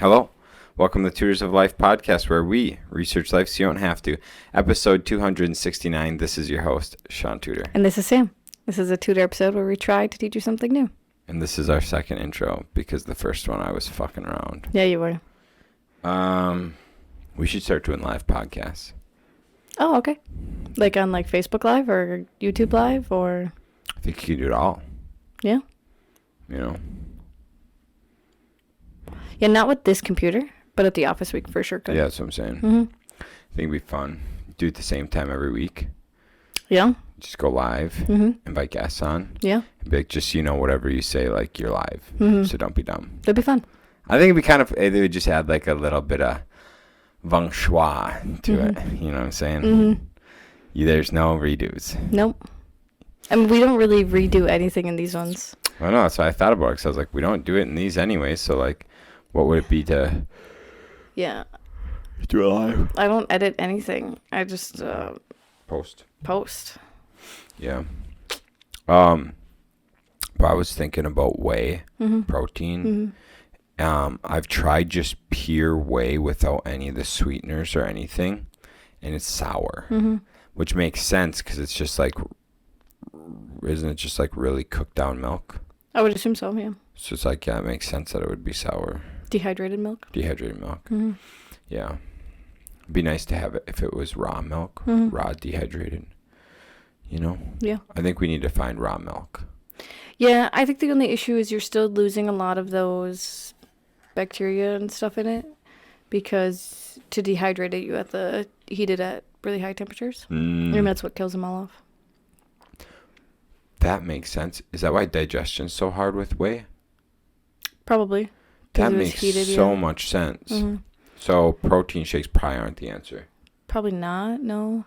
Hello. Welcome to Tutors of Life podcast, where we research life so you don't have to. Episode 269. This is your host, Shaun Tutor. And this is Sam. This is a tutor episode where we try to teach you something new. And this is our second intro because the first one I was fucking around. Yeah, you were. We should start doing live podcasts. Oh, okay. Like on Facebook Live or YouTube Live or... I think you could do it all. Yeah. You know? Yeah, not with this computer, but at the office we for sure could. Yeah, that's what I'm saying. Mm-hmm. I think it'd be fun. Do it the same time every week. Yeah. Just go live. Mm-hmm. Invite guests on. Yeah. And be like, just, whatever you say, like, you're live. Mm-hmm. So don't be dumb. That'd be fun. I think it'd be kind of, they would just add like a little bit of feng shui to it. You know what I'm saying? Mm-hmm. There's no redos. Nope. I mean, we don't really redo anything in these ones. I know. That's why I thought about it. Because I was like, we don't do it in these anyway. So, like, what would it be to Yeah. do it live? I don't edit anything. I just Post. Yeah. But I was thinking about whey protein. I've tried just pure whey without any of the sweeteners or anything, and it's sour, which makes sense because it's just like, isn't it just like really cooked down milk? I would assume so, yeah. So it's like, yeah, it makes sense that it would be sour. Dehydrated milk? Dehydrated milk. Mm-hmm. Yeah. It'd be nice to have it if it was raw milk, raw dehydrated. Yeah. I think we need to find raw milk. Yeah, I think the only issue is you're still losing a lot of those bacteria and stuff in it because to dehydrate it, you have to heat it at really high temperatures. And that's what kills them all off. That makes sense. Is that why digestion's so hard with whey? Probably. That makes so much sense. So protein shakes probably aren't the answer. Probably not, no.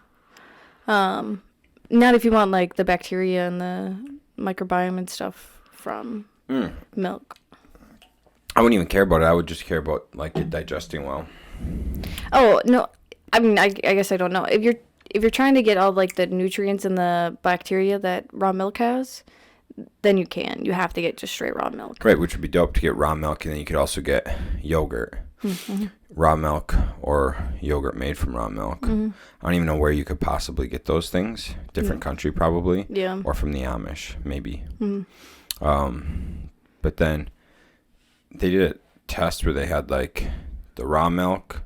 Not if you want like the bacteria and the microbiome and stuff from milk. I wouldn't even care about it. I would just care about like it digesting well. Oh, no. I mean, I guess I don't know. If you're trying to get all like the nutrients and the bacteria that raw milk has, then you can. You have to get just straight raw milk. Right, which would be dope to get raw milk, and then you could also get yogurt. Raw milk or yogurt made from raw milk. I don't even know where you could possibly get those things. Different country probably. Yeah. Or from the Amish, maybe. But then they did a test where they had like the raw milk,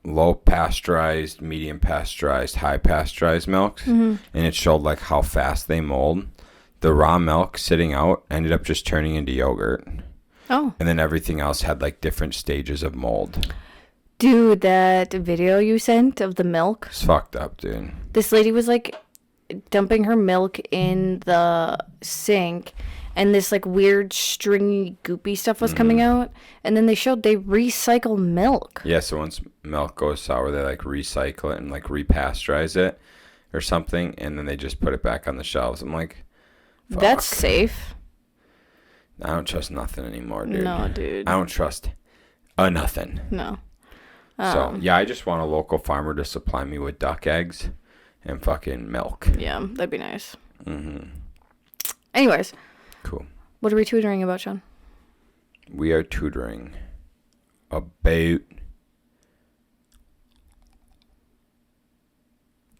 low pasteurized, medium pasteurized, high pasteurized milks, and it showed like how fast they mold. The raw milk sitting out ended up just turning into yogurt. Oh. And then everything else had like different stages of mold. Dude, that video you sent of the milk. It's fucked up, dude. This lady was like dumping her milk in the sink and this like weird stringy goopy stuff was coming out. And then they showed they recycle milk. Yeah, so once milk goes sour, they like recycle it and like repasteurize it or something. And then they just put it back on the shelves. I'm like, fuck. That's safe. I don't trust nothing anymore, dude. No, dude. I don't trust nothing. No. So, yeah, I just want a local farmer to supply me with duck eggs and fucking milk. Yeah, that'd be nice. Anyways. Cool. What are we tutoring about, Sean? We are tutoring about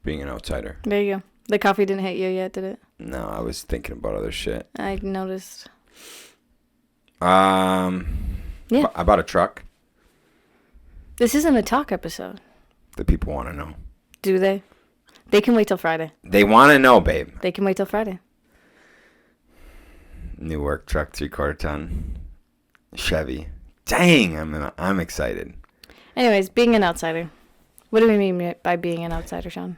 being an outsider. There you go. The coffee didn't hit you yet, did it? No, I was thinking about other shit. I noticed. Yeah. I bought a truck. This isn't a talk episode. The people want to know. Do they? They can wait till Friday. They want to know, babe. They can wait till Friday. New work truck, 3/4 ton. Chevy. Dang, I'm excited. Anyways, being an outsider. What do we mean by being an outsider, Sean?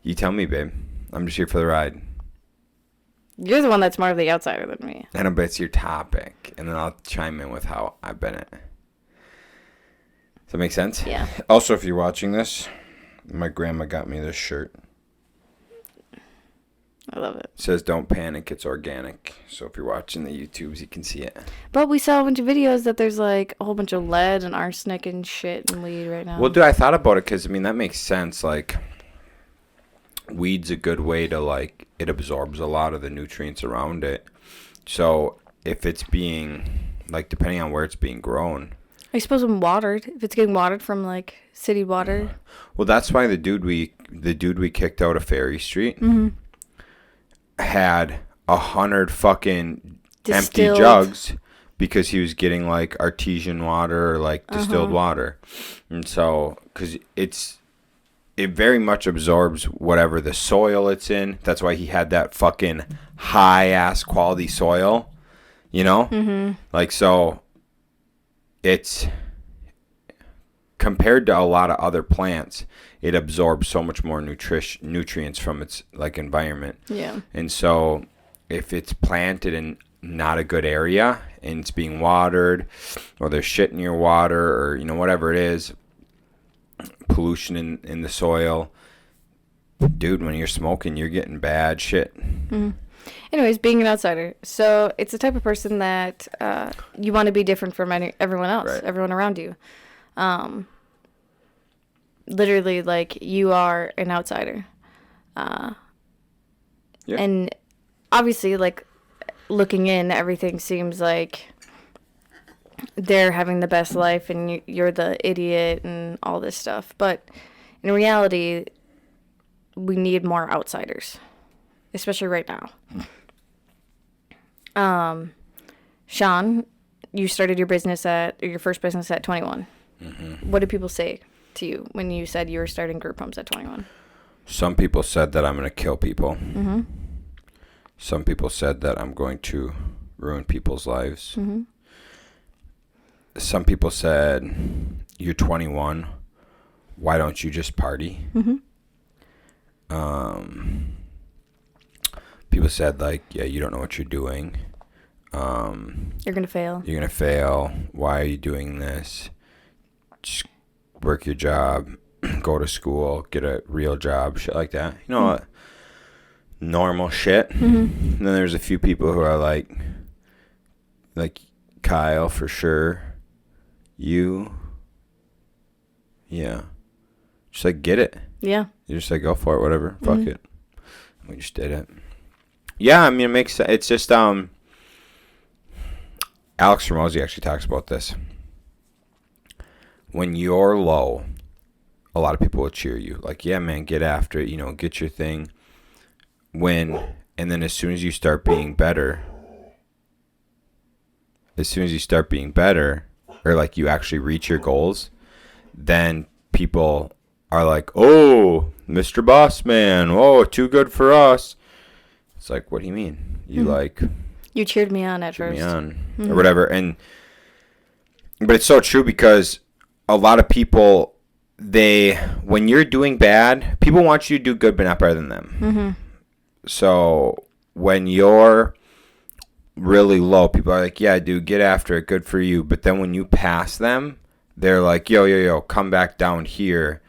You tell me, babe. I'm just here for the ride. You're the one that's more of the outsider than me. And I bet it's your topic. And then I'll chime in with how I've been it. Does that make sense? Yeah. Also, if you're watching this, my grandma got me this shirt. I love it. It says, "Don't panic, it's organic." So if you're watching the YouTubes, you can see it. But we saw a bunch of videos that there's like a whole bunch of lead and arsenic and shit and weed right now. Well, dude, I thought about it because, that makes sense. Like, weed's a good way to, like, it absorbs a lot of the nutrients around it. So if it's being like, depending on where it's being grown. I suppose when watered, if it's getting watered from, like, city water. Well, that's why the dude we kicked out of Ferry Street had 100 fucking empty jugs because he was getting, like, artesian water or, like, distilled water. And so, because it very much absorbs whatever the soil it's in. That's why he had that fucking high-ass quality soil, you know? Mm-hmm. Like, so it's, compared to a lot of other plants, it absorbs so much more nutrients from its, like, environment. Yeah. And so if it's planted in not a good area and it's being watered, or there's shit in your water, or, you know, whatever it is, pollution in the soil, dude, when you're smoking, you're getting bad shit. Anyways, being an outsider, so it's the type of person that you want to be different from everyone else, right. Everyone around you. Literally, like, you are an outsider. Yeah. And obviously, like, looking in, everything seems like they're having the best life and you're the idiot and all this stuff. But in reality, we need more outsiders, especially right now. Shaun, you started your first business at 21. Mm-hmm. What did people say to you when you said you were starting group homes at 21? Some people said that I'm going to kill people. Mm-hmm. Some people said that I'm going to ruin people's lives. Mm-hmm. Some people said, you're 21. Why don't you just party? Mm-hmm. People said, like, yeah, you don't know what you're doing. You're going to fail. You're going to fail. Why are you doing this? Just work your job, go to school, get a real job, shit like that. You know what? Normal shit. Mm-hmm. And then there's a few people who are like Kyle, for sure. You, yeah. Just, like, get it. Yeah. You just, like, go for it, whatever. Fuck it. We just did it. Yeah, I mean, it makes sense. It's just, Alex Ramosi actually talks about this. When you're low, a lot of people will cheer you. Like, yeah, man, get after it. You know, get your thing. And then as soon as you start being better, or, like, you actually reach your goals, then people are like, oh, Mr. Boss Man, oh, too good for us. It's like, what do you mean? You cheered me on at first. Or whatever. But it's so true, because a lot of people, when you're doing bad, people want you to do good but not better than them. Mm-hmm. So when you're really low, people are like, yeah, dude, get after it, good for you. But then when you pass them, they're like, yo, come back down here.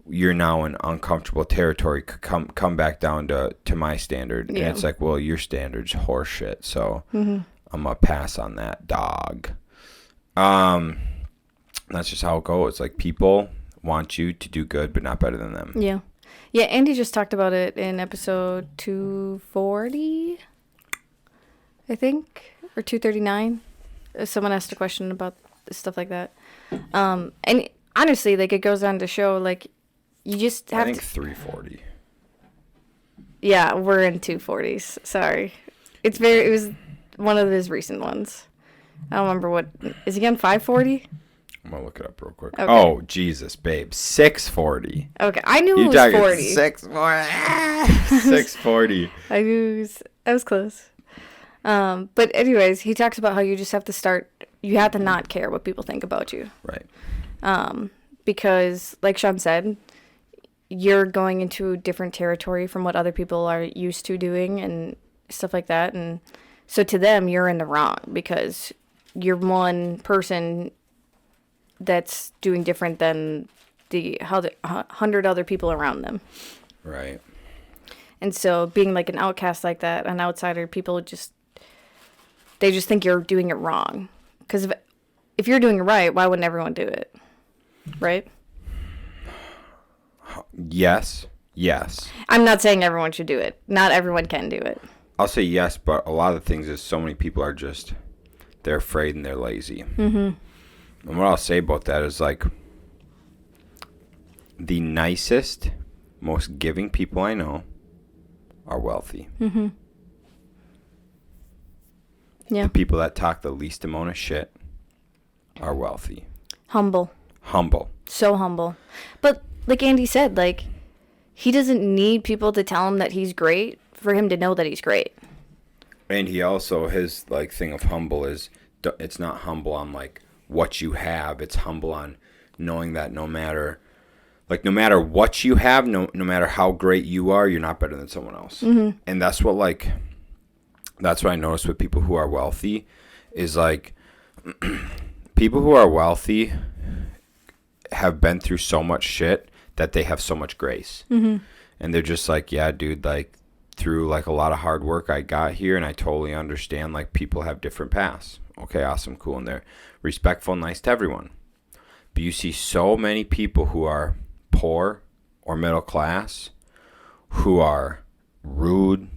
You're now in uncomfortable territory. Come back down to my standard. Yeah. And it's like, well, your standard's horseshit, so I'm gonna pass on that, dog. That's just how it goes. Like, people want you to do good but not better than them. Yeah. Andy just talked about it in episode 240, I think, or 239. Someone asked a question about stuff like that. And honestly, like, it goes on to show, like, you just have to... I think 340. Yeah, we're in 240s. Sorry. It was one of his recent ones. I don't remember what... Is he on 540? I'm going to look it up real quick. Okay. Oh, Jesus, babe. 640. Okay, I knew it was 40. 640. I was close. But anyways, he talks about how you just have to start... You have to not care what people think about you. Right. Because, like Shaun said, you're going into different territory from what other people are used to doing and stuff like that. And so to them, you're in the wrong because you're one person that's doing different than the 100 other people around them. Right. And so being like an outcast like that, an outsider, people they just think you're doing it wrong. Because if you're doing it right, why wouldn't everyone do it? Right? Yes. I'm not saying everyone should do it. Not everyone can do it. I'll say yes, but a lot of things is so many people are just they're afraid and they're lazy. And what I'll say about that is, like, the nicest, most giving people I know are wealthy. Yeah. The people that talk the least amount of shit are wealthy. Humble. So humble. But like Andy said, like, he doesn't need people to tell him that he's great for him to know that he's great. And he also, his, like, thing of humble is, it's not humble on, like, what you have. It's humble on knowing that no matter what you have, no matter how great you are, you're not better than someone else. And that's what I noticed with people who are wealthy is, like, people who are wealthy have been through so much shit that they have so much grace. And they're just like, yeah, dude, like, through, like, a lot of hard work I got here, and I totally understand, like, people have different paths. Okay, awesome, cool, and they're respectful and nice to everyone. But you see so many people who are poor or middle class who are rude,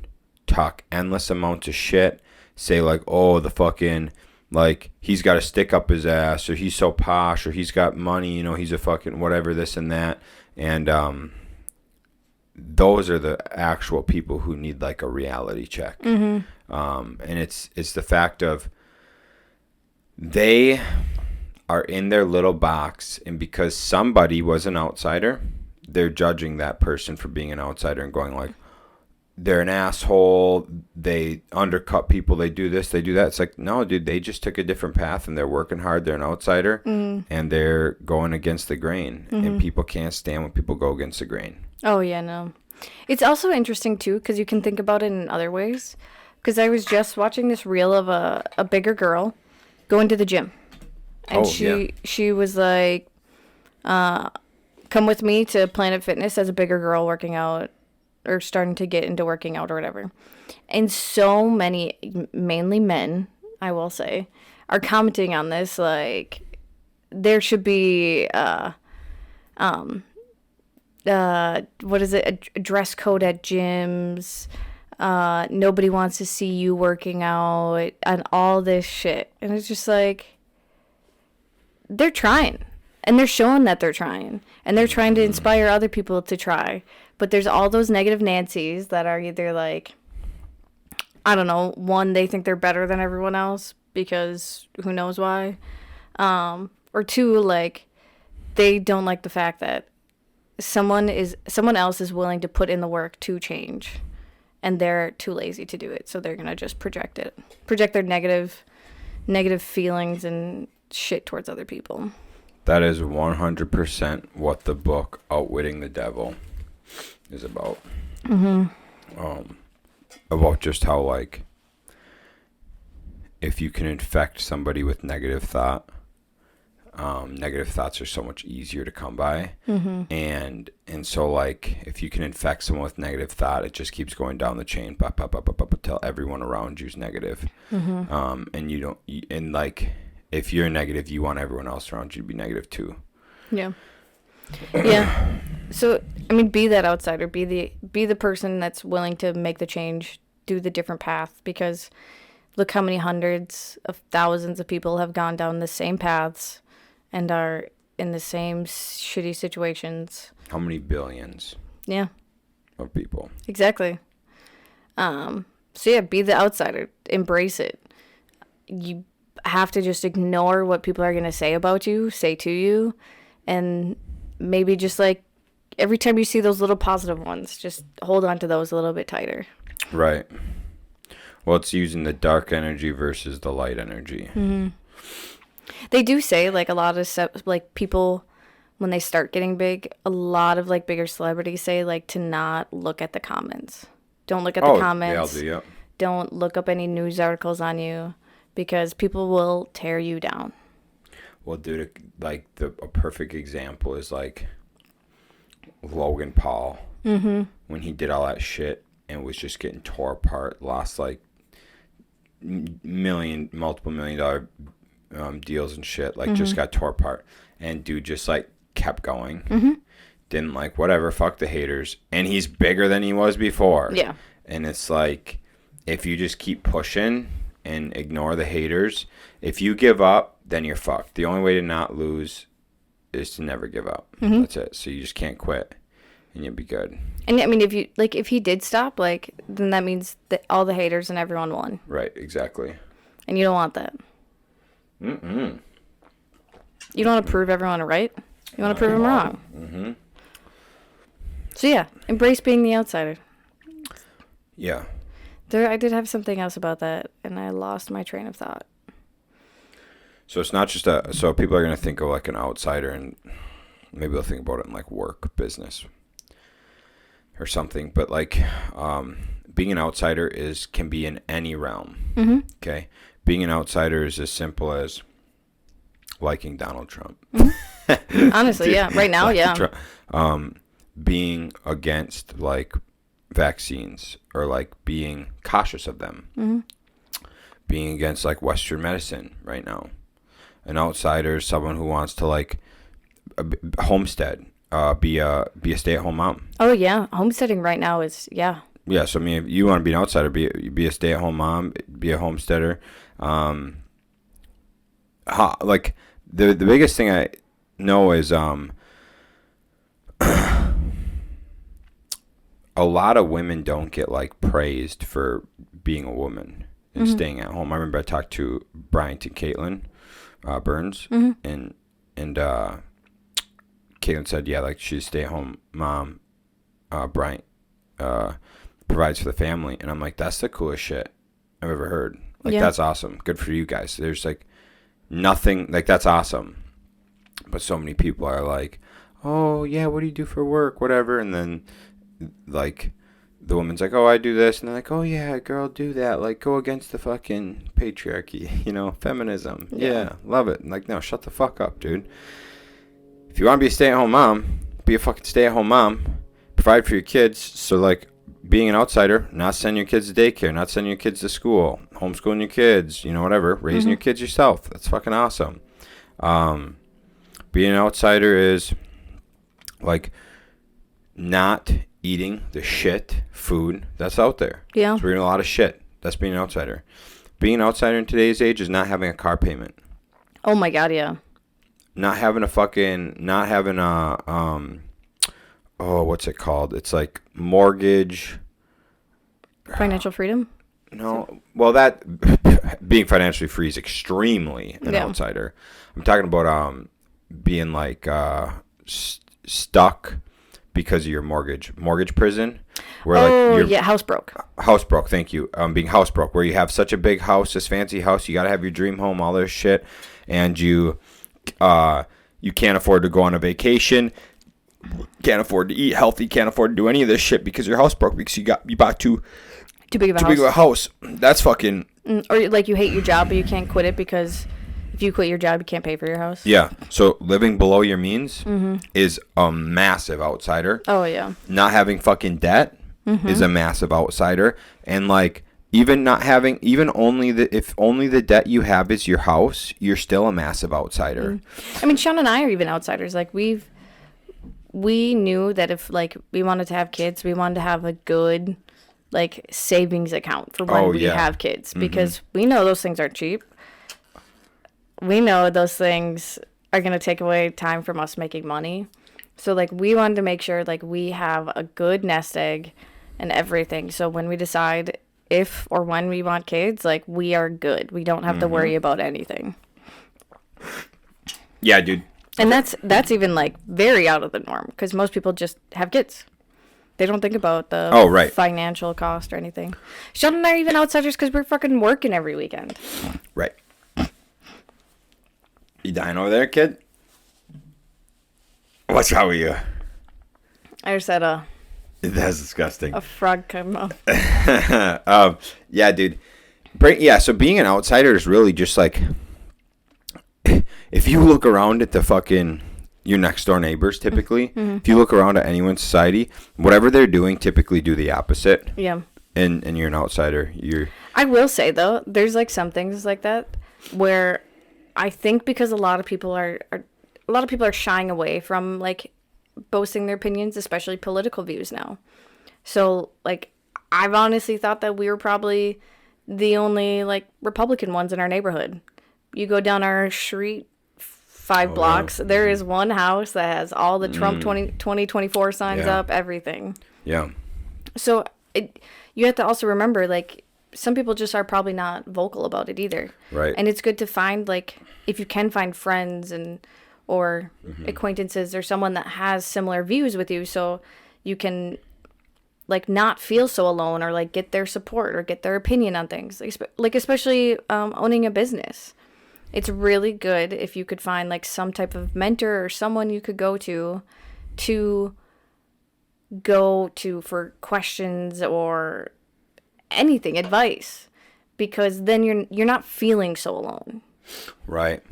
talk endless amounts of shit, say, like, oh, the fucking, like, he's got a stick up his ass, or he's so posh, or he's got money, you know, he's a fucking whatever, this and that. And those are the actual people who need, like, a reality check. And it's the fact of they are in their little box, and because somebody was an outsider, they're judging that person for being an outsider and going, like, they're an asshole, they undercut people, they do this, they do that. It's like, no, dude, they just took a different path, and they're working hard, they're an outsider, and they're going against the grain. And people can't stand when people go against the grain. Oh, yeah, no. It's also interesting, too, because you can think about it in other ways. Because I was just watching this reel of a bigger girl going to the gym. And she was like, come with me to Planet Fitness as a bigger girl working out, or starting to get into working out or whatever. And so many, mainly men, I will say, are commenting on this, like, there should be, what is it, a dress code at gyms, nobody wants to see you working out, and all this shit. And it's just like, they're trying. And they're showing that they're trying. And they're trying to inspire other people to try. But there's all those negative Nancys that are either like, I don't know, one, they think they're better than everyone else because who knows why. Or two, like, they don't like the fact that someone else is willing to put in the work to change. And they're too lazy to do it. So they're going to just project their negative feelings and shit towards other people. That is 100% what the book Outwitting the Devil is about. About just how, like, if you can infect somebody with negative thought, negative thoughts are so much easier to come by. And so, like, if you can infect someone with negative thought, it just keeps going down the chain, until everyone around you's negative. And you don't, and, like, if you're negative, you want everyone else around you to be negative too. Yeah. So, I mean, be that outsider, be the person that's willing to make the change, do the different path, because look how many hundreds of thousands of people have gone down the same paths and are in the same shitty situations. How many billions? Yeah. Of people. Exactly. So yeah, be the outsider. Embrace it. You have to just ignore what people are going to say to you, and maybe just, like, every time you see those little positive ones, just hold on to those a little bit tighter. Right. Well, it's using the dark energy versus the light energy. They do say, like, a lot of like, people, when they start getting big, a lot of, like, bigger celebrities say, like, to not look at the comments. Don't look at the comments. Yeah, I'll do, yeah. Don't look up any news articles on you, because people will tear you down. Well, dude, like, a perfect example is, like, Logan Paul. When he did all that shit and was just getting tore apart, lost, like, multiple $1 million deals and shit, like, just got tore apart. And dude just, like, kept going. Didn't, like, whatever, fuck the haters. And he's bigger than he was before. Yeah. And it's like, if you just keep pushing and ignore the haters. If you give up, then you're fucked. The only way to not lose is to never give up. Mm-hmm. That's it. So you just can't quit, and you'll be good. And I mean, if he did stop, like, then that means that all the haters and everyone won. Right. Exactly. And you don't want that. Mm-mm. You don't want to prove everyone right. You want to prove them wrong. Mm-hmm. So yeah, embrace being the outsider. Yeah. I did have something else about that, and I lost my train of thought. So it's not just so people are going to think of like an outsider, and maybe they'll think about it in like work, business, or something. But like being an outsider can be in any realm. Mm-hmm. Okay. Being an outsider is as simple as liking Donald Trump. Mm-hmm. Honestly, yeah. Right now, yeah. Being against like vaccines or like being cautious of them. Mm-hmm. Being against like Western medicine right now. An outsider is someone who wants to like homestead, be a stay-at-home mom. Oh yeah, homesteading right now is yeah. Yeah, so I mean, if you want to be an outsider, be a stay-at-home mom, be a homesteader. Like the biggest thing I know is a lot of women don't get like praised for being a woman and mm-hmm. staying at home. I remember I talked to Bryant and Caitlin Burns, mm-hmm. and Caitlin said, yeah, like she's a stay-at-home mom. Bryant provides for the family, and I'm like, that's the coolest shit I've ever heard. Like that's awesome. Good for you guys. There's like nothing like that's awesome, but so many people are like, oh yeah, what do you do for work, whatever, and then like the woman's like, oh, I do this, and they're like, oh yeah, girl, do that, like go against the fucking patriarchy, feminism. Yeah, love it. And like, no, shut the fuck up, dude. If you want to be a stay-at-home mom, be a fucking stay-at-home mom. Provide for your kids. So like being an outsider, not sending your kids to daycare, not sending your kids to school, homeschooling your kids, whatever, raising mm-hmm. your kids yourself. That's fucking awesome. Being an outsider is like not eating the shit food that's out there. Yeah. So we're eating a lot of shit. That's being an outsider. Being an outsider in today's age is not having a car payment. Oh my God, yeah. Not having what's it called? It's like mortgage. Financial freedom? No. Well, that being financially free is extremely an outsider. I'm talking about being like stuck because of your mortgage prison, where house broke. Thank you. Being house broke, where you have such a big house, this fancy house, you got to have your dream home, all this shit, and you can't afford to go on a vacation, can't afford to eat healthy, can't afford to do any of this shit because your house broke because you bought too big of a house. That's fucking. Or like you hate your job but you can't quit it because if you quit your job you can't pay for your house. Yeah. So living below your means mm-hmm. is a massive outsider. Oh yeah. Not having fucking debt mm-hmm. is a massive outsider, and like even not having if only the debt you have is your house, you're still a massive outsider. Mm-hmm. I mean, Shaun and I are even outsiders. Like we knew that if like we wanted to have kids, we wanted to have a good like savings account for when we have kids because mm-hmm. we know those things aren't cheap. We know those things are going to take away time from us making money. So like we wanted to make sure like we have a good nest egg and everything. So when we decide if or when we want kids, like we are good. We don't have mm-hmm. to worry about anything. Yeah, dude. And that's even like very out of the norm because most people just have kids. They don't think about the financial cost or anything. Shaun and I are even outsiders because we're fucking working every weekend. Right. You dying over there, kid? What's wrong with you? I just had That's disgusting. A frog come up. Yeah, dude. So being an outsider is really just like, if you look around at the fucking your next door neighbors, typically, mm-hmm. if you look around at anyone's society, whatever they're doing, typically do the opposite. Yeah. And you're an outsider. I will say though, there's like some things like that where I think because a lot of people are shying away from like boasting their opinions, especially political views now. So like I've honestly thought that we were probably the only like Republican ones in our neighborhood. You go down our street 5 blocks, there is one house that has all the Trump 2024 signs up, everything. Yeah. So you have to also remember, like, some people just are probably not vocal about it either. Right. And it's good to find, like, if you can find friends or acquaintances or someone that has similar views with you, so you can, like, not feel so alone, or like get their support or get their opinion on things. Like especially owning a business. It's really good if you could find like some type of mentor or someone you could go to for questions or anything, advice, because then you're not feeling so alone. Right.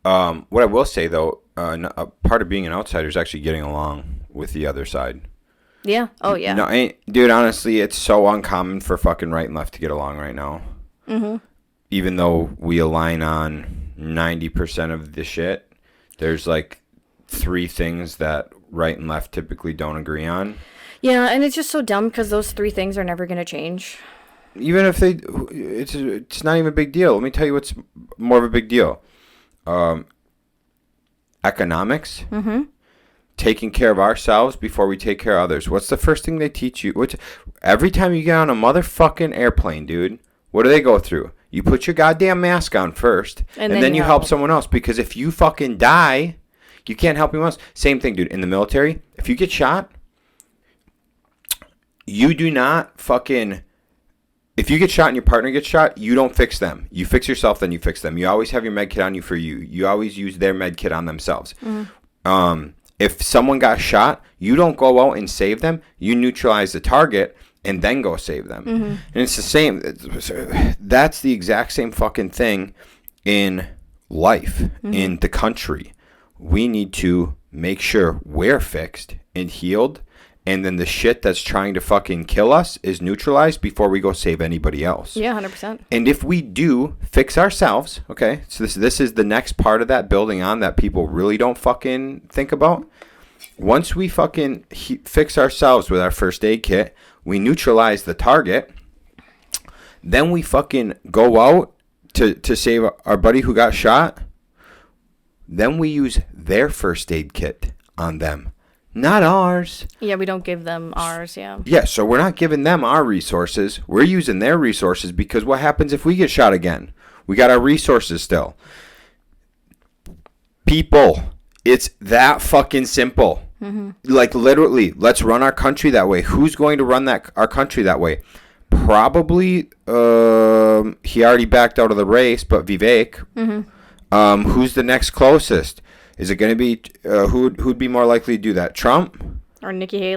What I will say though, a part of being an outsider is actually getting along with the other side. Yeah. Oh yeah. No, dude. Honestly, it's so uncommon for fucking right and left to get along right now. Mm-hmm. Even though we align on 90% of the shit, there's like 3 things that right and left typically don't agree on. Yeah, and it's just so dumb because those 3 things are never going to change. Even if it's not even a big deal. Let me tell you what's more of a big deal. Economics. Mm-hmm. Taking care of ourselves before we take care of others. What's the first thing they teach you? Every time you get on a motherfucking airplane, dude, what do they go through? You put your goddamn mask on first, and then you help someone else. Because if you fucking die, you can't help anyone else. Same thing, dude. In the military, if you get shot, you do not fucking... If you get shot and your partner gets shot, you don't fix them. You fix yourself, then you fix them. You always have your med kit on you for you. You always use their med kit on themselves. If someone got shot, you don't go out and save them. You neutralize the target and then go save them. Mm-hmm. And it's the same. That's the exact same fucking thing in life, in the country. We need to make sure we're fixed and healed, and then the shit that's trying to fucking kill us is neutralized before we go save anybody else. Yeah, 100%. And if we do fix ourselves, okay, so this is the next part of that building on that people really don't fucking think about. Once we fucking fix ourselves with our first aid kit, we neutralize the target, then we fucking go out to save our buddy who got shot. Then we use their first aid kit on them, not ours. Yeah, we don't give them ours, yeah. Yeah, so we're not giving them our resources. We're using their resources, because what happens if we get shot again? We got our resources still. People, it's that fucking simple. Mm-hmm. Like, literally, let's run our country that way. Who's going to run our country that way? Probably, he already backed out of the race, but Vivek. Mm-hmm. Who's the next closest? Is it going to be, who'd be more likely to do that? Trump? Or Nikki Haley?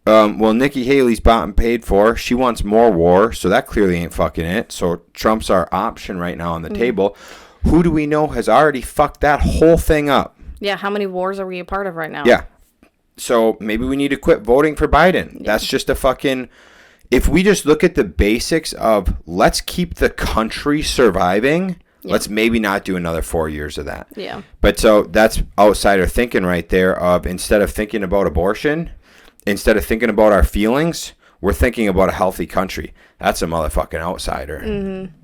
Well, Nikki Haley's bought and paid for. She wants more war, so that clearly ain't fucking it. So Trump's our option right now on the table. Who do we know has already fucked that whole thing up? Yeah, how many wars are we a part of right now? Yeah. So maybe we need to quit voting for Biden. Yeah. That's just a fucking... If we just look at the basics of let's keep the country surviving, let's maybe not do another 4 years of that. Yeah. But so that's outsider thinking right there of, instead of thinking about abortion, instead of thinking about our feelings, we're thinking about a healthy country. That's a motherfucking outsider. Mm-hmm.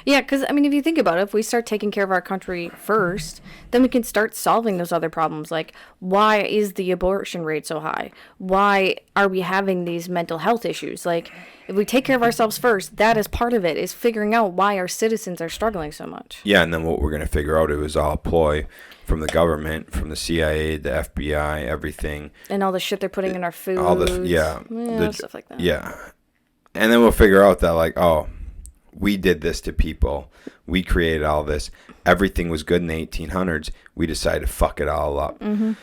Yeah, because, I mean, if you think about it, if we start taking care of our country first, then we can start solving those other problems. Like, why is the abortion rate so high? Why are we having these mental health issues? Like, if we take care of ourselves first, that is part of it, is figuring out why our citizens are struggling so much. Yeah, and then what we're going to figure out, it was all a ploy from the government, from the CIA, the FBI, everything. And all the shit they're putting in our food. All this, stuff like that. Yeah. And then we'll figure out that, like, oh, we did this to people. We created all this. Everything was good in the 1800s. We decided to fuck it all up. Mm-hmm.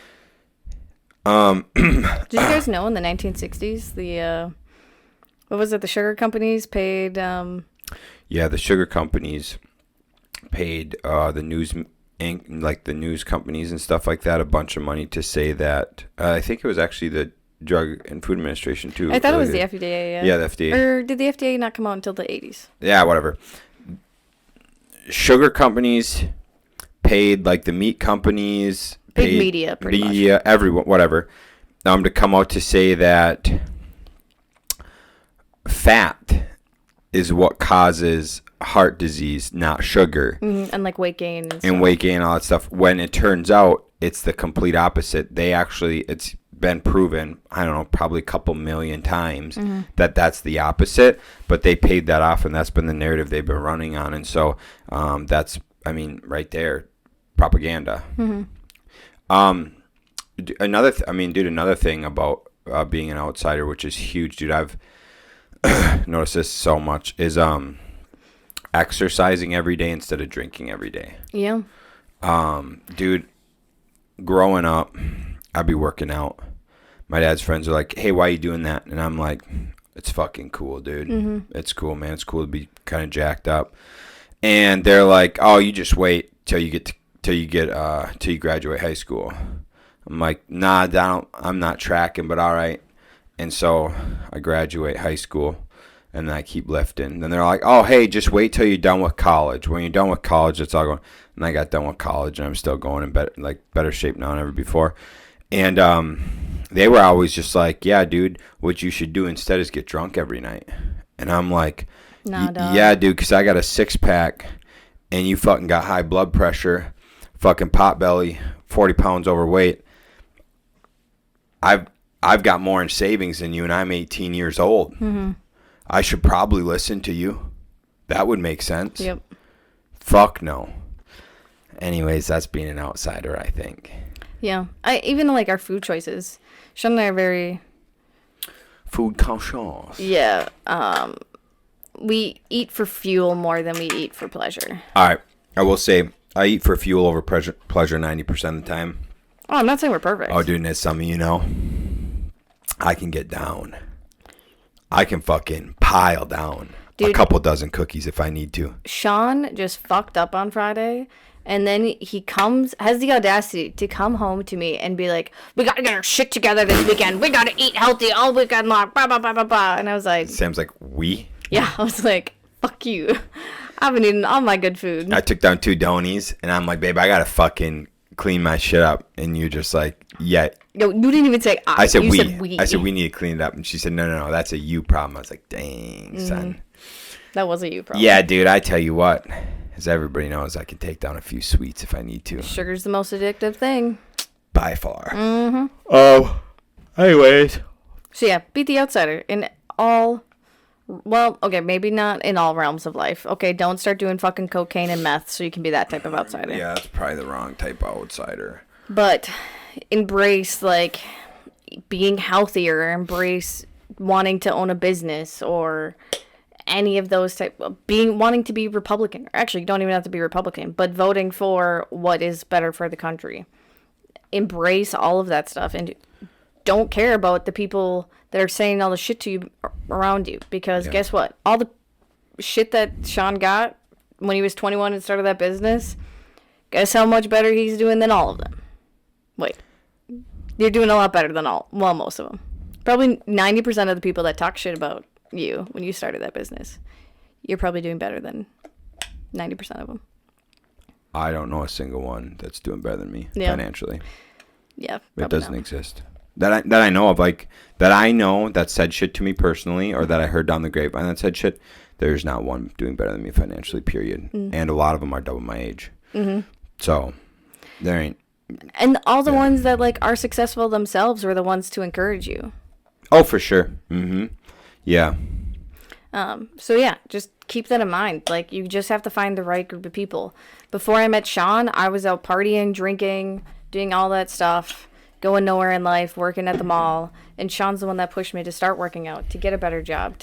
Did you guys know in the 1960s, what was it? The sugar companies paid... Yeah, the sugar companies paid the news companies and stuff like that a bunch of money to say that... I think it was actually the Drug and Food Administration too. I thought it was the FDA. Yeah, the FDA. Or did the FDA not come out until the 80s? Yeah, whatever. Sugar companies paid, like, the meat companies, big media, pretty much. Everyone, whatever, to come out to say that fat is what causes heart disease, not sugar. And like weight gain. And weight gain and all that stuff. When it turns out it's the complete opposite. It's been proven, I don't know, probably a couple million times that that's the opposite. But they paid that off, and that's been the narrative they've been running on. And so that's, I mean, right there, propaganda. Another thing about being an outsider, which is huge, dude. I've noticed this so much, is exercising every day instead of drinking every day. Yeah. Dude, growing up, I'd be working out. My dad's friends are like, "Hey, why are you doing that?" And I'm like, "It's fucking cool, dude. It's cool, man. It's cool to be kind of jacked up." And they're like, "Oh, you just wait till you graduate high school." I'm like, "Nah, I'm not tracking, but all right." And so I graduate high school, and then I keep lifting. Then they're like, "Oh, hey, just wait till you're done with college. When you're done with college, it's all going." And I got done with college, and I'm still going in better shape now than ever before. And they were always just like, "Yeah, dude, what you should do instead is get drunk every night." And I'm like, "Yeah, dude, because I got a 6-pack, and you fucking got high blood pressure, fucking pot belly, 40 pounds overweight. I've got more in savings than you, and I'm 18 years old. I should probably listen to you. That would make sense." Yep. Fuck no. Anyways, that's being an outsider, I think. Yeah. Even like our food choices. Sean and I are very... Food conscious. Yeah. We eat for fuel more than we eat for pleasure. All right. I will say I eat for fuel over pleasure 90% of the time. Oh, I'm not saying we're perfect. Oh, dude, and as some of you know, I can get down. I can fucking pile down. Dude, a couple dozen cookies if I need to. Sean just fucked up on Friday, and then he has the audacity to come home to me and be like, "We gotta get our shit together this weekend. We gotta eat healthy all weekend long, blah, blah, blah, blah, blah." And I was like... Sam's like, "We?" Yeah, I was like, "Fuck you. I've been eating all my good food." I took down 2 Donies, and I'm like, "Babe, I gotta fucking clean my shit up." And you're just like, "Yeah." Yo, you didn't even say I. I said you we. Said we. I said we need to clean it up. And she said, no, that's a you problem. I was like, dang, son. That was a you problem. Yeah, dude, I tell you what. As everybody knows, I can take down a few sweets if I need to. Sugar's the most addictive thing. By far. Oh, anyways. So yeah, beat the outsider in all... Well, okay, maybe not in all realms of life. Okay, don't start doing fucking cocaine and meth so you can be that type of outsider. Yeah, that's probably the wrong type of outsider. But embrace, like, being healthier. Embrace wanting to own a business or any of those type of wanting to be Republican. Actually, you don't even have to be Republican, but voting for what is better for the country. Embrace all of that stuff and don't care about the people that are saying all the shit to you around you, because guess what? All the shit that Sean got when he was 21 and started that business, guess how much better he's doing than all of them? Wait. You're doing a lot better than most of them. Probably 90% of the people that talk shit about you when you started that business, you're probably doing better than 90% of them. I don't know a single one that's doing better than me financially. Yeah. It doesn't exist. That I know of, like, that I know that said shit to me personally, or that I heard down the grapevine that said shit, there's not one doing better than me financially, period. And a lot of them are double my age. So, there ain't. And all the ones that, like, are successful themselves were the ones to encourage you. Oh, for sure. Yeah. So, yeah, just keep that in mind. Like, you just have to find the right group of people. Before I met Sean, I was out partying, drinking, doing all that stuff. Going nowhere in life, working at the mall. And Sean's the one that pushed me to start working out, to get a better job.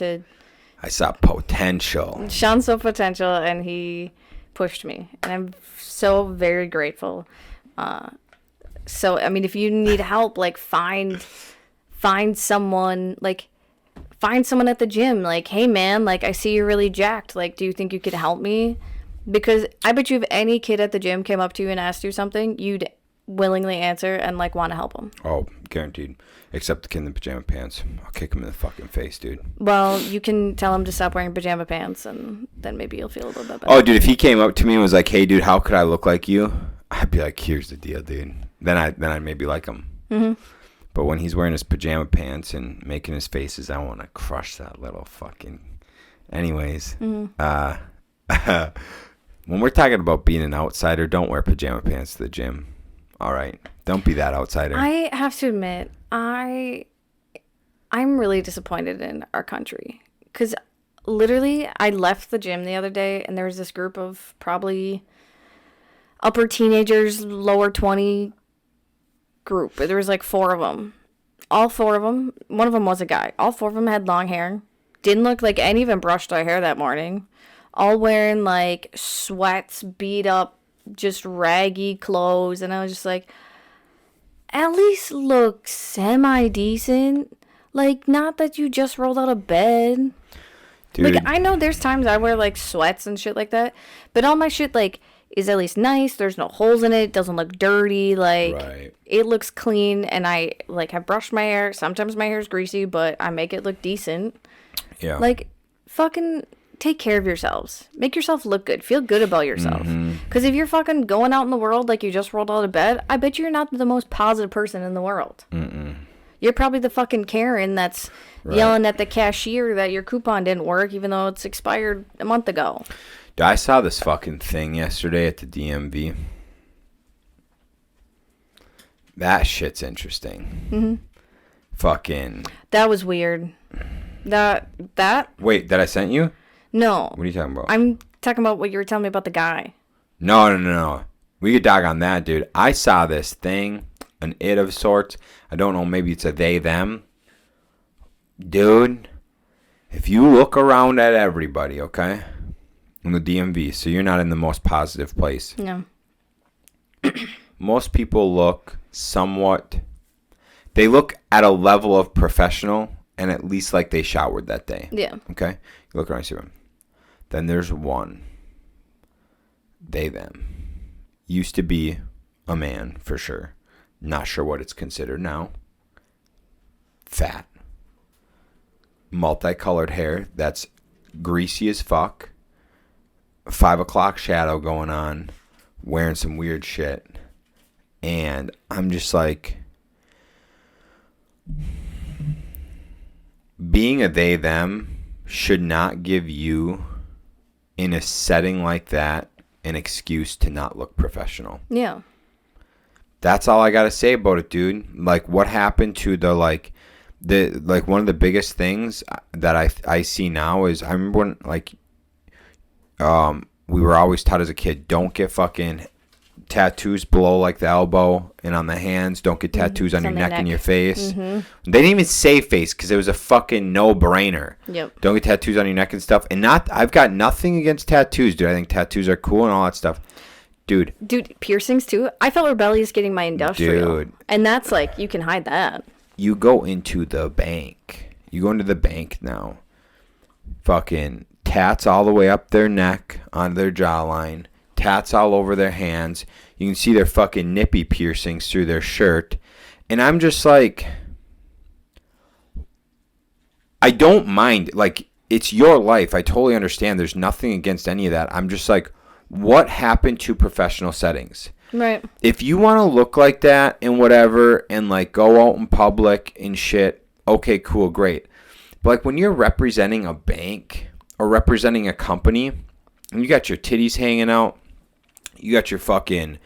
I saw potential. Sean saw potential, and he pushed me. And I'm so very grateful. So, I mean, if you need help, like, find someone, like, find someone at the gym. Like, "Hey, man, like, I see you're really jacked. Like, do you think you could help me?" Because I bet you if any kid at the gym came up to you and asked you something, you'd willingly answer and, like, want to help them. Oh, guaranteed. Except the kid in the pajama pants. I'll kick him in the fucking face, dude. Well, you can tell him to stop wearing pajama pants, and then maybe you'll feel a little bit better. Oh, dude, if he came up to me and was like, "Hey, dude, how could I look like you?" I'd be like, "Here's the deal, dude." Then I'd maybe like him. But when he's wearing his pajama pants and making his faces, I want to crush that little fucking Anyways, when we're talking about being an outsider, don't wear pajama pants to the gym. All right, don't be that outsider. I have to admit, I'm really disappointed in our country because literally I left the gym the other day and there was this group of probably upper teenagers, lower 20 group. There was like 4 of them. All 4 of them, one of them was a guy. All 4 of them had long hair. Didn't look like any of them brushed their hair that morning. All wearing like sweats, beat up, just raggy clothes. And I was just like, at least look semi-decent. Like, not that you just rolled out of bed. Dude. Like, I know there's times I wear like sweats and shit like that. But all my shit like is at least nice. There's no holes in it. It doesn't look dirty. Like, right. It looks clean. And I like have brushed my hair. Sometimes my hair's greasy, but I make it look decent. Yeah. Like, fucking take care of yourselves. Make yourself look good. Feel good about yourself. Because if you're fucking going out in the world like you just rolled out of bed, I bet you're not the most positive person in the world. You're probably the fucking Karen that's yelling at the cashier that your coupon didn't work even though it's expired a month ago. Dude, I saw this fucking thing yesterday at the DMV. That shit's interesting. Fucking. That was weird. That. Wait, that I sent you? No. What are you talking about? I'm talking about what you were telling me about the guy. No. We could dog on that, dude. I saw this thing, an it of sorts. I don't know, maybe it's a they, them. Dude, if you look around at everybody, okay, in the DMV, so you're not in the most positive place. No. Most people look somewhat, they look at a level of professional and at least like they showered that day. Yeah. Okay? You look around and see them. Then there's one. They, them. Used to be a man, for sure. Not sure what it's considered now. Fat. Multicolored hair that's greasy as fuck. 5 o'clock shadow going on. Wearing some weird shit. And I'm just like, being a they, them should not give you, in a setting like that, an excuse to not look professional. Yeah. That's all I got to say about it, dude. Like, what happened to the, like one of the biggest things that I see now is, I remember when, like, we were always taught as a kid, don't get fucking tattoos below, like, the elbow and on the hands. Don't get tattoos on your neck and your face. They didn't even say face because it was a fucking no-brainer. Yep. Don't get tattoos on your neck and stuff. And I've got nothing against tattoos, dude. I think tattoos are cool and all that stuff. Dude, piercings too. I felt rebellious getting my industrial. Dude. And that's like, you can hide that. You go into the bank. You go into the bank now. Fucking tats all the way up their neck, on their jawline. Tats all over their hands. You can see their fucking nippy piercings through their shirt. And I'm just like, I don't mind. Like, it's your life. I totally understand. There's nothing against any of that. I'm just like, what happened to professional settings? Right. If you want to look like that and whatever and, like, go out in public and shit, okay, cool, great. But, like, when you're representing a bank or representing a company and you got your titties hanging out, you got your fucking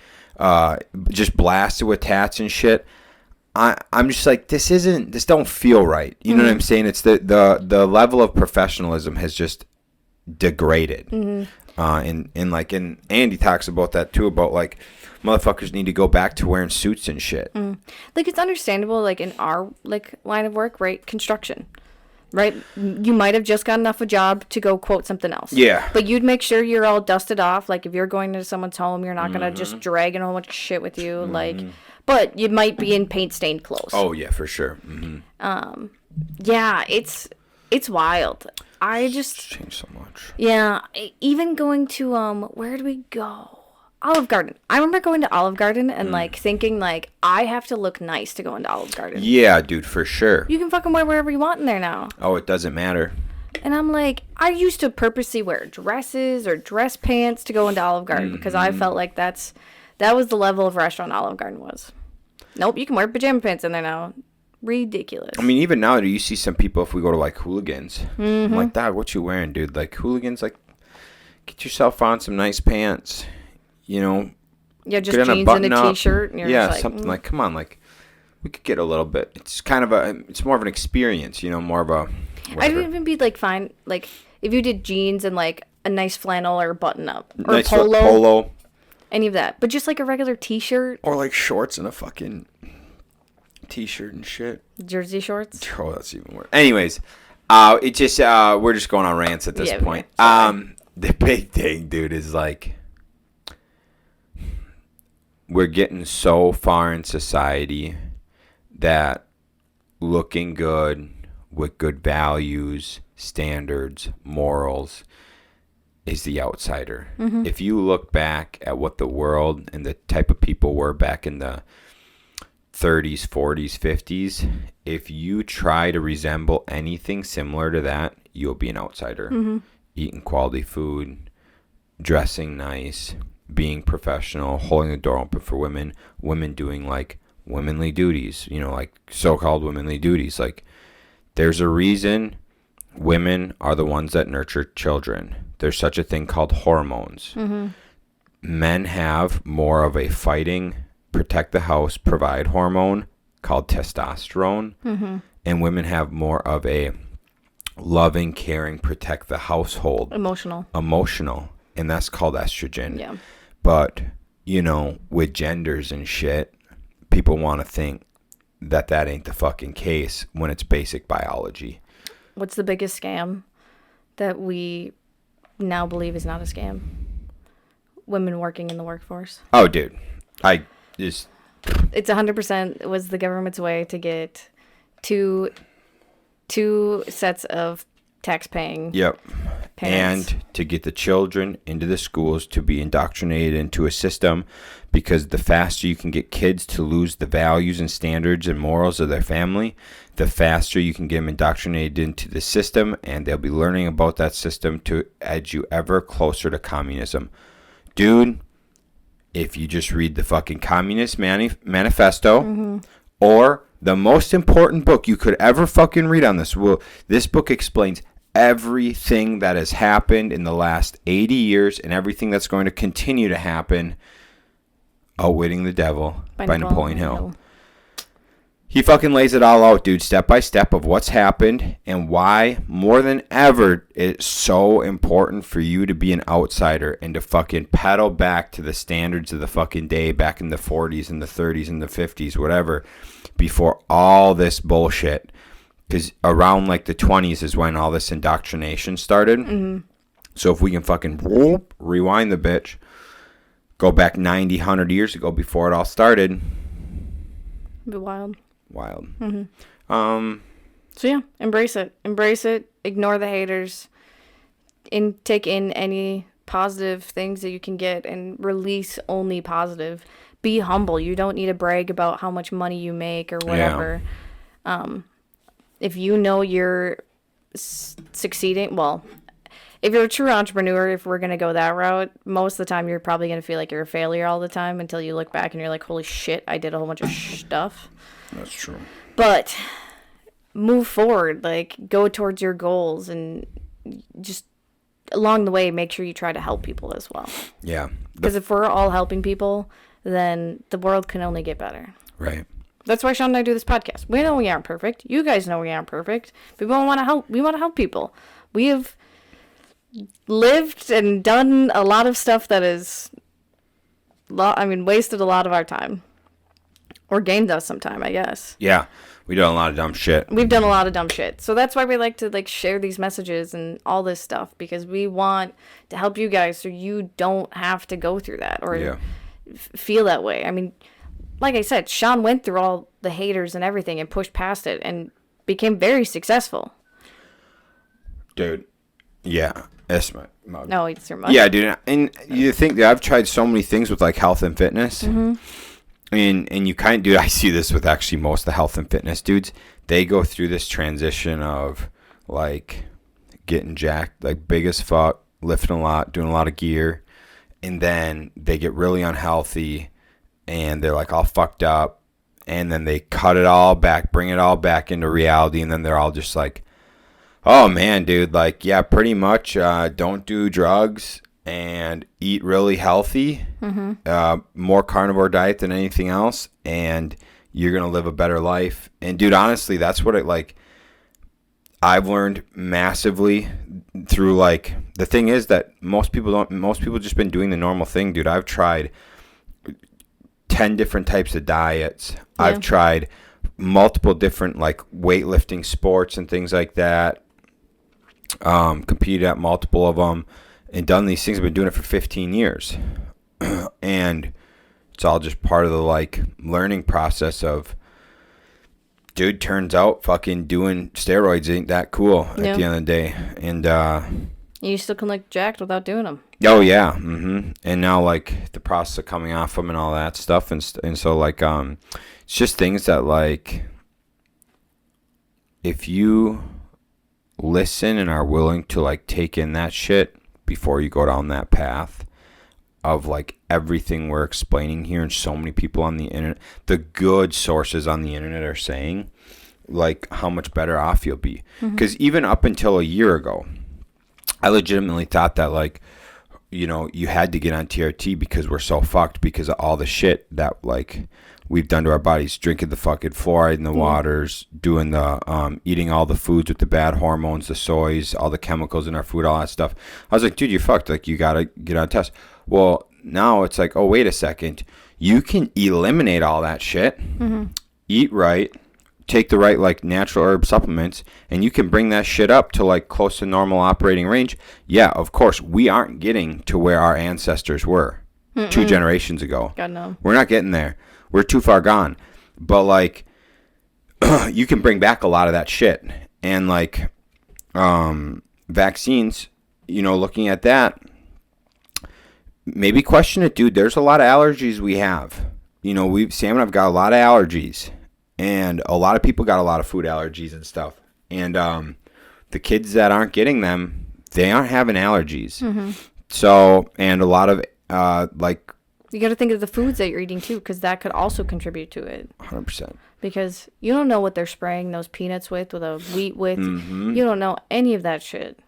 just blasted with tats and shit, I'm just like, this don't feel right. You know what I'm saying? It's the level of professionalism has just degraded. And Andy talks about that too, about like motherfuckers need to go back to wearing suits and shit. Like, it's understandable, like, in our like line of work, right? Construction, right? You might have just gotten off a job to go quote something else. Yeah. But you'd make sure you're all dusted off. Like, if you're going to someone's home, you're not gonna just drag in a whole bunch of shit with you. Like, but you might be in paint stained clothes. Oh yeah, for sure. Yeah, it's wild. It's changed so much. Yeah, even going to where did we go? Olive Garden. I remember going to Olive Garden and like thinking like, I have to look nice to go into Olive Garden. Yeah, dude, for sure. You can fucking wear wherever you want in there now. Oh, it doesn't matter. And I'm like, I used to purposely wear dresses or dress pants to go into Olive Garden because I felt like that was the level of restaurant Olive Garden was. Nope, you can wear pajama pants in there now. Ridiculous. I mean, even now, do you see some people, if we go to, like, Hooligans, I'm like, dog, what you wearing, dude? Like, Hooligans, like, get yourself on some nice pants, you know. Yeah, just jeans and a T-shirt. And yeah, like, something like, come on, like, we could get a little bit. It's kind of it's more of an experience, you know, more of a. Whatever. I'd even be like fine, like if you did jeans and like a nice flannel or button up or nice polo, any of that, but just like a regular T-shirt or like shorts and a fucking T-shirt and shit. Jersey shorts. Oh, that's even worse. Anyways, it just we're just going on rants at this point. The big thing, dude, is like we're getting so far in society that looking good with good values, standards, morals is the outsider. Mm-hmm. If you look back at what the world and the type of people were back in the 30s, 40s, 50s, if you try to resemble anything similar to that, you'll be an outsider. Mm-hmm. Eating quality food, dressing nice, being professional, holding the door open for women doing like womanly duties, you know, like so-called womanly duties. Like, there's a reason women are the ones that nurture children. There's such a thing called hormones. Mm-hmm. Men have more of a fighting, protect the house, provide hormone called testosterone. Mm-hmm. And women have more of a loving, caring, protect the household. Emotional. And that's called estrogen. Yeah. But, you know, with genders and shit, people want to think that ain't the fucking case when it's basic biology. What's the biggest scam that we now believe is not a scam? Women working in the workforce. Oh, dude. It's 100% was the government's way to get two sets of tax-paying parents. And to get the children into the schools to be indoctrinated into a system, because the faster you can get kids to lose the values and standards and morals of their family, the faster you can get them indoctrinated into the system, and they'll be learning about that system to edge you ever closer to communism. Dude, if you just read the fucking Communist Manifesto, mm-hmm. or the most important book you could ever fucking read on this, this book explains everything that has happened in the last 80 years and everything that's going to continue to happen. Outwitting the Devil by Napoleon Hill. He fucking lays it all out, dude, step by step of what's happened and why, more than ever, it's so important for you to be an outsider and to fucking pedal back to the standards of the fucking day back in the 40s and the 30s and the 50s, whatever, before all this bullshit. Because around like the 20s is when all this indoctrination started. Mm-hmm. So if we can fucking rewind the bitch, go back 90, 100 years ago before it all started. Be wild. Mm-hmm. So yeah, embrace it. Ignore the haters. Take in any positive things that you can get and release only positive. Be humble. You don't need to brag about how much money you make or whatever. Yeah. If you know you're succeeding, well, if you're a true entrepreneur, if we're going to go that route, most of the time you're probably going to feel like you're a failure all the time until you look back and you're like, holy shit, I did a whole bunch of stuff. That's true. But move forward, like go towards your goals, and just along the way, make sure you try to help people as well. Yeah. Because if we're all helping people, then the world can only get better. Right. That's why Shaun and I do this podcast. We know we aren't perfect. You guys know we aren't perfect. But we want to help. We want to help people. We have lived and done a lot of stuff that is, wasted a lot of our time. Or gained us some time, I guess. Yeah. We've done a lot of dumb shit. We've done a lot of dumb shit. So that's why we like to share these messages and all this stuff, because we want to help you guys so you don't have to go through that or feel that way. I mean, like I said, Shaun went through all the haters and everything and pushed past it and became very successful. Dude, yeah. That's my mug. No, it's your mug. Yeah, dude. And you think that I've tried so many things with health and fitness. Mm-hmm. And you kind of do. I see this with actually most of the health and fitness dudes. They go through this transition of getting jacked, big as fuck, lifting a lot, doing a lot of gear. And then they get really unhealthy and they're all fucked up. and then they cut it all back, bring it all back into reality, and then they're all just like, oh man, dude, like, yeah, pretty much don't do drugs and eat really healthy, more carnivore diet than anything else, and you're going to live a better life. And dude, honestly, that's what I've learned massively through, like, the thing is that most people just been doing the normal thing, dude. I've tried 10 different types of diets. Yeah. I've tried multiple different, like, weightlifting sports and things like that. Competed at multiple of them and done these things. I've been doing it for 15 years. And it's all just part of the, like, learning process of, dude, turns out fucking doing steroids ain't that cool at the end of the day. And you still can look jacked without doing them. Oh yeah. And now, like, the process of coming off them and all that stuff, and so, like, it's just things that, like, if you listen and are willing to, like, take in that shit before you go down that path of, like, everything we're explaining here, and so many people on the internet, the good sources on the internet are saying, like, how much better off you'll be. Because even up until a year ago, I legitimately thought that, like, you know, you had to get on TRT because we're so fucked because of all the shit that, like, we've done to our bodies, drinking the fucking fluoride in the waters, doing the, eating all the foods with the bad hormones, the soys, all the chemicals in our food, all that stuff. I was like, dude, you're fucked. Like, you got to get on a test. Well, now it's like, oh, wait a second. You can eliminate all that shit, eat right, take the right, like, natural herb supplements, and you can bring that shit up to, like, close to normal operating range. Yeah, of course, we aren't getting to where our ancestors were 2 generations ago. God, no. We're not getting there. We're too far gone. But, like, you can bring back a lot of that shit. And, like, vaccines, you know, looking at that, maybe question it, dude. There's a lot of allergies we have. You know, Sam and I've got a lot of allergies. And a lot of people got a lot of food allergies and stuff. And the kids that aren't getting them, they aren't having allergies. So, and a lot of, like, you got to think of the foods that you're eating, too, because that could also contribute to it. 100%. Because you don't know what they're spraying those peanuts with, or the wheat with. You don't know any of that shit.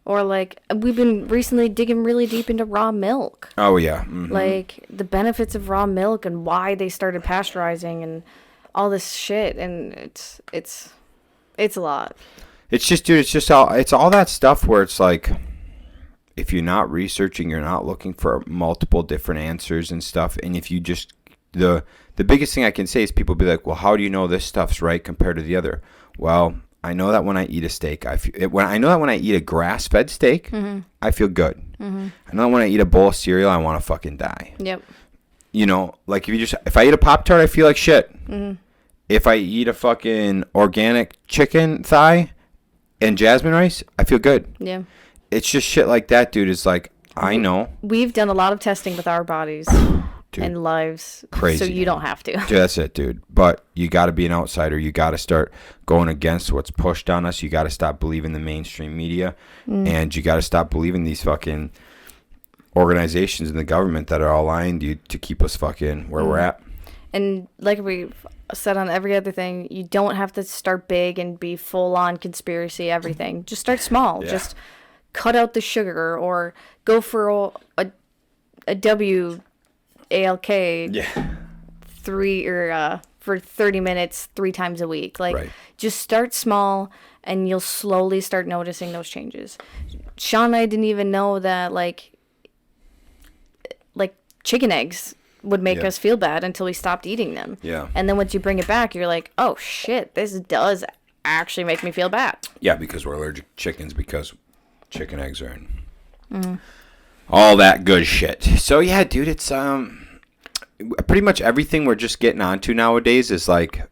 Or, like, we've been recently digging really deep into raw milk. Oh, yeah. Like, the benefits of raw milk and why they started pasteurizing and all this shit. And it's a lot. It's just, dude, it's all that stuff where it's like, if you're not researching, you're not looking for multiple different answers and stuff. And if you just, the biggest thing I can say is people be like, well, how do you know this stuff's right compared to the other? Well, I know that when I eat a steak, I know that when I eat a grass-fed steak, I feel good. I know that when I eat a bowl of cereal, I want to fucking die. Yep. You know, like, if I eat a Pop-Tart, I feel like shit. If I eat a fucking organic chicken thigh and jasmine rice, I feel good. Yeah. It's just shit like that, dude. It's like, I know. We've done a lot of testing with our bodies and lives. Crazy. So you don't have to. Dude, that's it, dude. But you got to be an outsider. You got to start going against what's pushed on us. You got to stop believing the mainstream media. And you got to stop believing these fucking organizations in the government that are all lying to you to keep us fucking where we're at. And like we've said on every other thing, you don't have to start big and be full-on conspiracy everything. Just start small. Yeah. Just cut out the sugar, or go for a WALK for 30 minutes 3 times a week. Like, just start small, and you'll slowly start noticing those changes. Shaun and I didn't even know that, like chicken eggs would make us feel bad until we stopped eating them. Yeah. And then once you bring it back, you're like, oh shit, this does actually make me feel bad. Yeah, because we're allergic to chickens, because chicken eggs are in all that good shit. So yeah, dude, it's pretty much everything we're just getting onto nowadays is like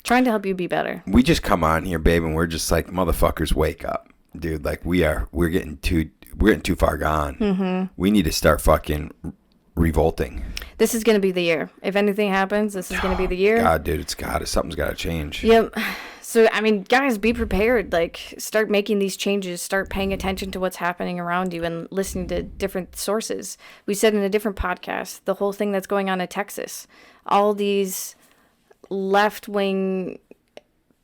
trying to help you be better. We just come on here, babe, and we're just like, motherfuckers, wake up, dude. Like, we're getting too far gone. We need to start fucking revolting. This is going to be the year. If anything happens, this is going to be the year. God, dude, something's got to change. Yep. So, I mean, guys, be prepared. Like, start making these changes. Start paying attention to what's happening around you and listening to different sources. We said in a different podcast, the whole thing that's going on in Texas. All these left-wing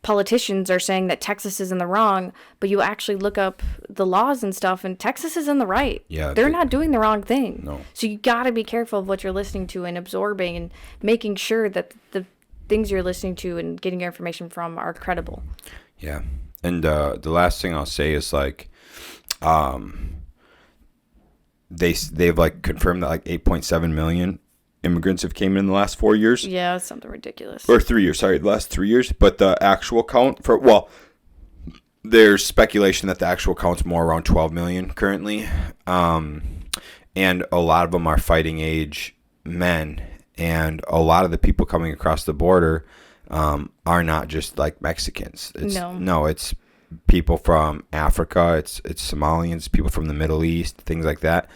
politicians are saying that Texas is in the wrong, but you actually look up the laws and stuff, and Texas is in the right. Yeah, they're not doing the wrong thing. No. So you got to be careful of what you're listening to and absorbing, and making sure that the things you're listening to and getting your information from are credible. Yeah, and the last thing I'll say is like, they've like confirmed that like 8.7 million immigrants have came in the last 4 years. Yeah, it's something ridiculous. Or 3 years, sorry, the last 3 years. But the actual count there's speculation that the actual count's more around 12 million currently. And a lot of them are fighting age men. And a lot of the people coming across the border are not just like Mexicans. It's people from Africa. It's Somalians, people from the Middle East, things like that.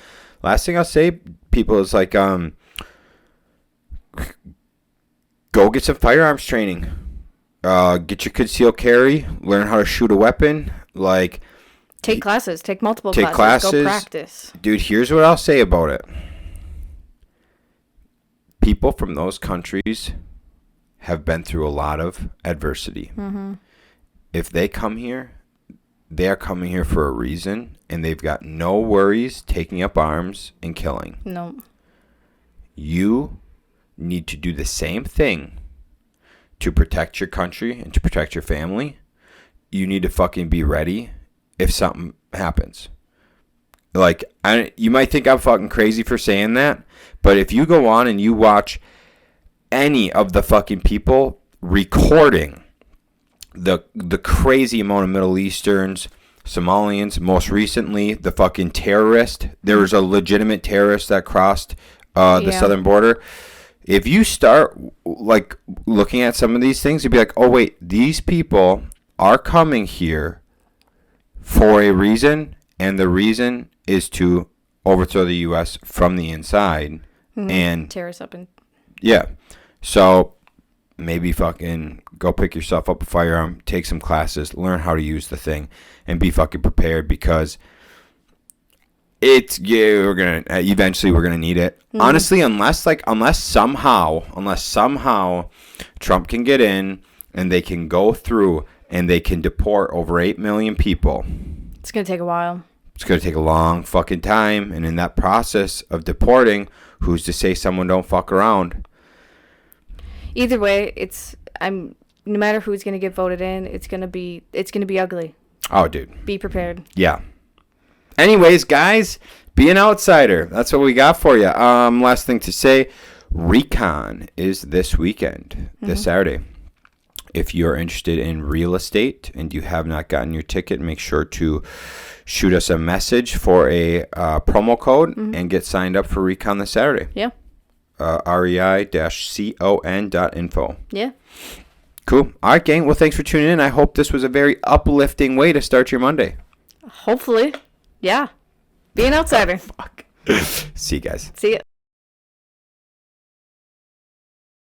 Last thing I'll say, people, is like, go get some firearms training. Get your concealed carry. Learn how to shoot a weapon. Like, take classes. Take multiple classes. Go practice. Dude, here's what I'll say about it. People from those countries have been through a lot of adversity. Mm-hmm. If they come here, they are coming here for a reason, and they've got no worries taking up arms and killing. No. You need to do the same thing to protect your country and to protect your family. You need to fucking be ready if something happens. Like, you might think I'm fucking crazy for saying that, but if you go on and you watch any of the fucking people recording the crazy amount of Middle Easterns, Somalians, most recently the fucking terrorist, there was a legitimate terrorist that crossed the southern border. If you start like looking at some of these things, you'd be like, oh wait, these people are coming here for a reason, and the reason is to overthrow the U.S. from the inside. Mm-hmm. And tear us up. Yeah. So maybe fucking go pick yourself up a firearm, take some classes, learn how to use the thing, and be fucking prepared, because we're gonna need it. Mm-hmm. Honestly, unless somehow Trump can get in and they can go through and they can deport over 8 million people. It's gonna take a while. It's gonna take a long fucking time, and in that process of deporting, who's to say someone don't fuck around? Either way, no matter who's gonna get voted in, it's gonna be ugly. Oh, dude. Be prepared. Yeah. Anyways, guys, be an outsider. That's what we got for you. Last thing to say, Recon is this weekend, this Saturday. If you're interested in real estate and you have not gotten your ticket, make sure to shoot us a message for a promo code and get signed up for Recon this Saturday. Yeah. rei-con.info. Yeah. Cool. All right, gang. Well, thanks for tuning in. I hope this was a very uplifting way to start your Monday. Hopefully. Yeah. Be an outsider. Fuck. See you guys. See ya.